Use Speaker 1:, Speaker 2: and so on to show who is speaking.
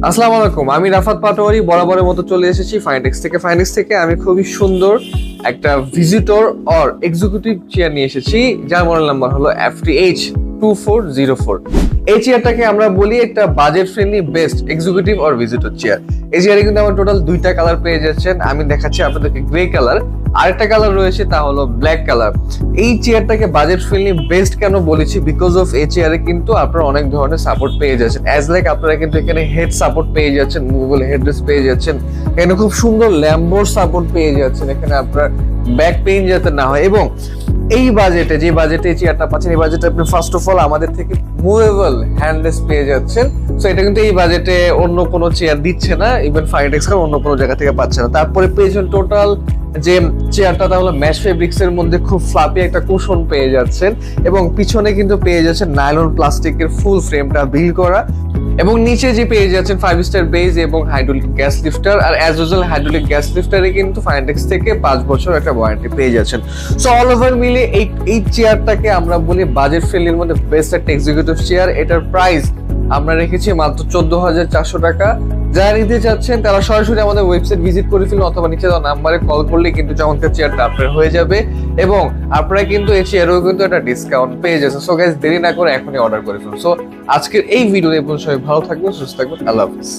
Speaker 1: আসসালামু আলাইকুম, আমি রাফাত পাটোয়ারি বরাবরের মতো চলে এসেছি ফাইনটেক্স থেকে। ফাইনটেক্স থেকে আমি খুবই সুন্দর একটা ভিজিটর অর এক্সিকিউটিভ চেয়ার নিয়ে এসেছি, যার মডেল নাম্বার হলো FTH2404। এই চেয়ারটাকে আমরা বলি একটা budget friendly best executive or visitor chair. এই চেয়ারে কিন্তু আমার টোটাল দুইটা কালার পেয়ে যাচ্ছেন। আমি দেখাচ্ছি আপনাদেরকে গ্রে কালার, আরেকটা কালার রয়েছে তা হলো ব্ল্যাক কালার। এই চেয়ারটাকে বাজেট ফ্রেন্ডলি বেস্ট কেন বলেছি, বিকজ অফ এই চেয়ারে কিন্তু আপনারা অনেক ধরনের সাপোর্ট পেয়ে যাচ্ছেন। অ্যাজ লাইক আপনারা কিন্তু এখানে হেড সাপোর্ট পেয়ে যাচ্ছেন, মুভেবল হেডরেস্ট পেয়ে যাচ্ছেন, এখানে খুব সুন্দর ল্যাম্বোর সাপোর্ট পেয়ে যাচ্ছেন, এখানে আপনার ব্যাক পেইন যাতে না হয়। এবং এই বাজেটে যে বাজেটে চেয়ারটা পাচ্ছেন, এই বাজেটে আপনি ফার্স্ট অফ অল আমাদের থেকে মুভেবল হ্যান্ডলেস পেয়ে যাচ্ছেন। সো এটা কিন্তু এই বাজেটে অন্য কোনো চেয়ার দিচ্ছে না, ইভেন ফাইনটেক্স অন্য কোনো জায়গা থেকে পাচ্ছে না। তারপরে পেয়েছেন টোটাল যে চেয়ারটা তাহলে ম্যাশ ফেব্রিক্স এর মধ্যে খুব ফ্লাপি একটা কুশন পেয়ে যাচ্ছেন, এবং পিছনে কিন্তু পেয়ে যাচ্ছেন নাইলন প্লাস্টিকের ফুল ফ্রেমটা বিল করা, এবং নিচে যে পেয়ে যাচ্ছেন 5 স্টার বেজ এবং হাইড্রোলিক গ্যাস লিফটার। আর অ্যাজ ইউজুয়াল হাইড্রোলিক গ্যাস লিফটারে কিন্তু ফাইনটেক্স থেকে 5 বছর একটা ওয়ারেন্টি পেয়ে যাচ্ছেন। সো অল ওভার মিলে এই চেয়ারটাকে আমরা বলি বাজেট ফ্রেন্ডলির মধ্যে বেস্ট একটা এক্সিকিউটিভ চেয়ার। এটার প্রাইস আমরা রেখেছি মাত্র 14,400 টাকা। যারা নিতে চাচ্ছেন তারা সরাসরি আমাদের ওয়েবসাইট ভিজিট করে ফেলুন, অথবা নিচে দেওয়া নাম্বারে কল করলে কিন্তু চমৎকার চেয়ারটা আপনার হয়ে যাবে, এবং আপনারা কিন্তু এই চেয়ারেও কিন্তু একটা ডিসকাউন্ট পেয়ে যাচ্ছেন। সো গাইস, দেরি না করে এখনই অর্ডার করে ফেলুন। সো আজকের এই ভিডিও এই পর্যন্ত, সবাই ভালো থাকবেন, সুস্থ থাকবেন, আল্লাহ হাফেজ।